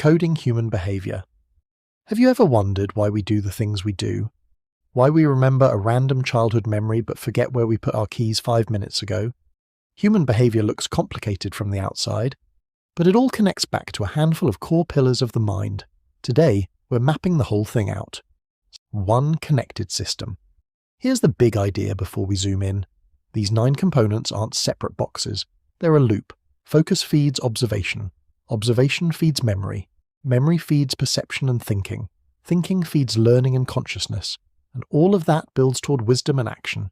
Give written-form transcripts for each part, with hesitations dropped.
Decoding human behavior. Have you ever wondered why we do the things we do? Why we remember a random childhood memory but forget where we put our keys 5 minutes ago? Human behavior looks complicated from the outside, but it all connects back to a handful of core pillars of the mind. Today, we're mapping the whole thing out. One connected system. Here's the big idea before we zoom in. These 9 components aren't separate boxes. They're a loop. Focus feeds observation. Observation feeds memory. Memory feeds perception and thinking. Thinking feeds learning and consciousness. And all of that builds toward wisdom and action.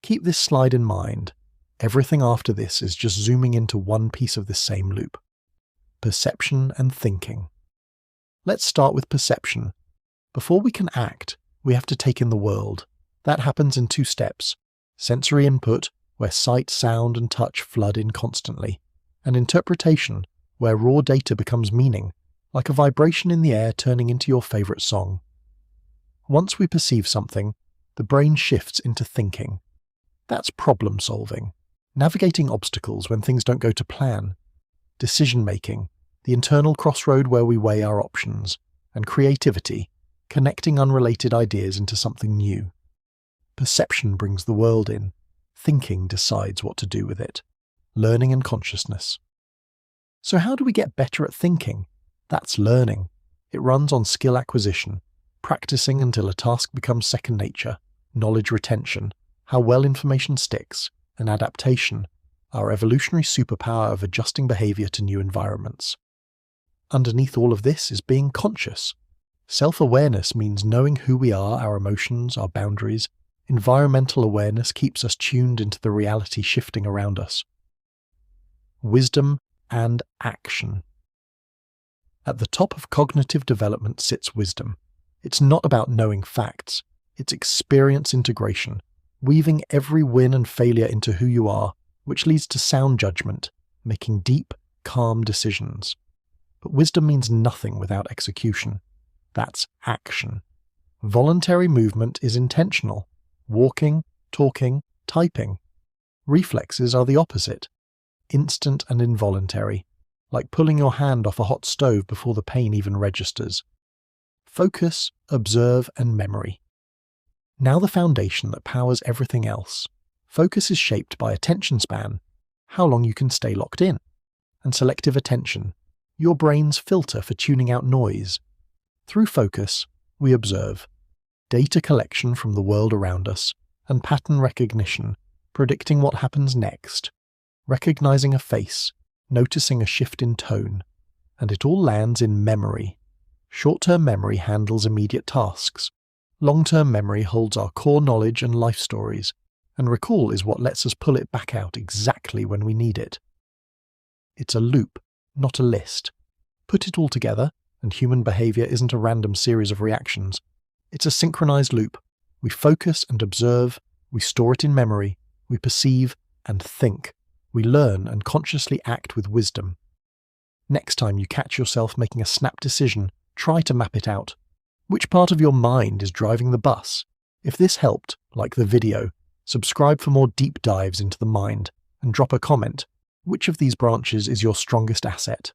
Keep this slide in mind. Everything after this is just zooming into one piece of this same loop. Perception and thinking. Let's start with perception. Before we can act, we have to take in the world. That happens in 2 steps. Sensory input, where sight, sound, and touch flood in constantly. And interpretation, where raw data becomes meaning, like a vibration in the air turning into your favorite song. Once we perceive something, the brain shifts into thinking. That's problem solving, navigating obstacles when things don't go to plan, decision making, the internal crossroad where we weigh our options, and creativity, connecting unrelated ideas into something new. Perception brings the world in. Thinking decides what to do with it. Learning and consciousness. So how do we get better at thinking? That's learning. It runs on skill acquisition, practicing until a task becomes second nature, knowledge retention, how well information sticks, and adaptation, our evolutionary superpower of adjusting behavior to new environments. Underneath all of this is being conscious. Self-awareness means knowing who we are, our emotions, our boundaries. Environmental awareness keeps us tuned into the reality shifting around us. Wisdom and action. At the top of cognitive development sits wisdom. It's not about knowing facts. It's experience integration, weaving every win and failure into who you are, which leads to sound judgment, making deep, calm decisions. But wisdom means nothing without execution. That's action. Voluntary movement is intentional. Walking, talking, typing. Reflexes are the opposite. Instant and involuntary, like pulling your hand off a hot stove before the pain even registers. Focus, observe, and memory. Now the foundation that powers everything else. Focus is shaped by attention span, how long you can stay locked in, and selective attention, your brain's filter for tuning out noise. Through focus, we observe. Data collection from the world around us, and pattern recognition, predicting what happens next. Recognizing a face, noticing a shift in tone, and it all lands in memory. Short-term memory handles immediate tasks. Long-term memory holds our core knowledge and life stories, and recall is what lets us pull it back out exactly when we need it. It's a loop, not a list. Put it all together, and human behavior isn't a random series of reactions. It's a synchronized loop. We focus and observe, we store it in memory, we perceive and think. We learn and consciously act with wisdom. Next time you catch yourself making a snap decision, try to map it out. Which part of your mind is driving the bus? If this helped, like the video, subscribe for more deep dives into the mind, and drop a comment. Which of these branches is your strongest asset?